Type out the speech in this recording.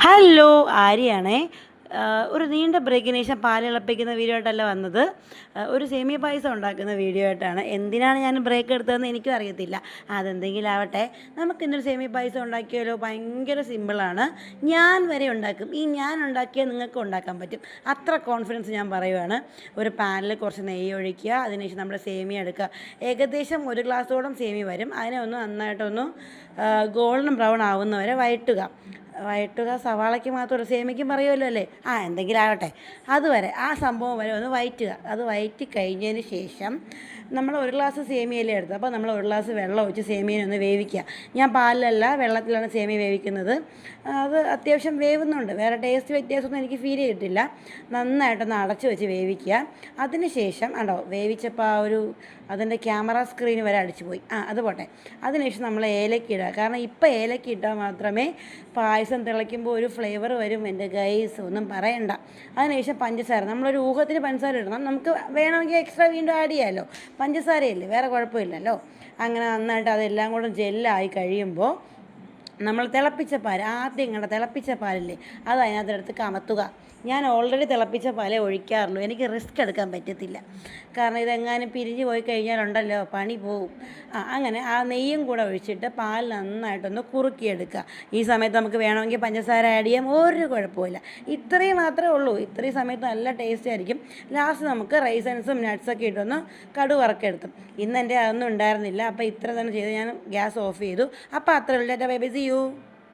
Hello ആര്യാണേ. ഒരു നീണ്ട ബ്രേക്കിന് ശേഷം പാല് തിളപ്പിക്കുന്ന വീഡിയോ ആയിട്ടല്ല വന്നത്. ഒരു സേമിയ പായസം ഉണ്ടാക്കുന്ന വീഡിയോ ആയിട്ടാണ്. എന്തിനാണ് ഞാൻ ബ്രേക്ക് എടുത്തതെന്ന് എനിക്കും അറിയത്തില്ല. അതെന്തെങ്കിലും ആവട്ടെ, നമുക്കിന്നൊരു സേമിയ പായസം ഉണ്ടാക്കിയാലോ? ഭയങ്കര സിമ്പിളാണ്. ഞാൻ വരെ ഉണ്ടാക്കും. ഈ ഞാൻ ഉണ്ടാക്കിയാൽ നിങ്ങൾക്ക് ഉണ്ടാക്കാൻ പറ്റും. അത്ര കോൺഫിഡൻസ് ഞാൻ പറയുവാണ്. ഒരു പാനിൽ കുറച്ച് നെയ്യ് ഒഴിക്കുക. അതിനുശേഷം നമ്മുടെ സേമിയ എടുക്കുക. ഏകദേശം ഒരു ഗ്ലാസ്സോളം സേമിയ വരും. അതിനെ ഒന്ന് നന്നായിട്ടൊന്ന് ഗോൾഡൻ ബ്രൗൺ ആവുന്നവരെ വഴറ്റുക. സവാളയ്ക്ക് മാത്രമല്ല, സേമിയയ്ക്കും പറയുമല്ലോ അല്ലേ? എന്തെങ്കിലും ആകട്ടെ, അതുവരെ ആ സംഭവം വരെ ഒന്ന് വഴറ്റുക. അത് വഴറ്റി കഴിഞ്ഞതിന് ശേഷം നമ്മൾ ഒരു ഗ്ലാസ് സേമിയയിലേ എടുത്തത്, അപ്പോൾ നമ്മൾ ഒരു ഗ്ലാസ് വെള്ളം ഒഴിച്ച് സേമിയനെ ഒന്ന് വേവിക്കുക. ഞാൻ പാലിലല്ല, വെള്ളത്തിലാണ് സേമിയ വേവിക്കുന്നത്. അത് അത്യാവശ്യം വേവുന്നുണ്ട്. വേറെ ടേസ്റ്റ് വ്യത്യാസമൊന്നും എനിക്ക് ഫീൽ ചെയ്തിട്ടില്ല. നന്നായിട്ടൊന്ന് അടച്ച് വെച്ച് വേവിക്കുക. അതിന് ശേഷം വേവിച്ചപ്പോൾ അതിൻ്റെ ക്യാമറ സ്ക്രീൻ വരെ അടിച്ചു പോയി. അത് പോട്ടെ. അതിനുശേഷം നമ്മൾ ഏലക്ക ഇടുക. കാരണം ഇപ്പോൾ ഏലക്ക ഇട്ടാൽ മാത്രമേ പായസം തിളയ്ക്കുമ്പോൾ ഒരു ഫ്ലേവർ വരും. എൻ്റെ ഗൈസ് ഒന്നും പറയണ്ട. അതിനുശേഷം പഞ്ചസാര, നമ്മളൊരു ഊഹത്തിന് പഞ്ചസാര ഇടണം. നമുക്ക് വേണമെങ്കിൽ എക്സ്ട്രാ വീണ്ടും ആഡ് ചെയ്യാമല്ലോ. പഞ്ചസാരയല്ലേ, വേറെ കുഴപ്പമില്ലല്ലോ. അങ്ങനെ നന്നായിട്ട് അതെല്ലാം കൂടെ ജെല്ലായി കഴിയുമ്പോൾ നമ്മൾ ആദ്യം തിളപ്പിച്ച പാലില്ലേ, അത് അതിനകത്തെടുത്ത് കമത്തുക. ഞാൻ ഓൾറെഡി തിളപ്പിച്ച പാലേ ഒഴിക്കാറുള്ളൂ. എനിക്ക് റിസ്ക് എടുക്കാൻ പറ്റത്തില്ല. കാരണം ഇതെങ്ങാനും പിരിഞ്ഞ് പോയി കഴിഞ്ഞാലുണ്ടല്ലോ, പണി പോവും. അങ്ങനെ ആ നെയ്യും കൂടെ ഒഴിച്ചിട്ട് പാൽ നന്നായിട്ടൊന്ന് കുറുക്കിയെടുക്കുക. ഈ സമയത്ത് നമുക്ക് വേണമെങ്കിൽ പഞ്ചസാര ആഡ് ചെയ്യാം, ഒരു കുഴപ്പമില്ല. ഇത്രയും മാത്രമേ ഉള്ളൂ. ഇത്രയും സമയത്ത് നല്ല ടേസ്റ്റ് ആയിരിക്കും. ലാസ്റ്റ് നമുക്ക് റൈസൻസും നട്ട്സൊക്കെ ഇട്ടൊന്ന് കടുക് വറക്കെടുത്തും. ഇന്ന് എൻ്റെ അതൊന്നും ഉണ്ടായിരുന്നില്ല. അപ്പോൾ ഇത്ര തന്നെ ചെയ്ത് ഞാൻ ഗ്യാസ് ഓഫ് ചെയ്തു. അപ്പോൾ അത്ര ഉള്ളൂ. Bye bye, see U.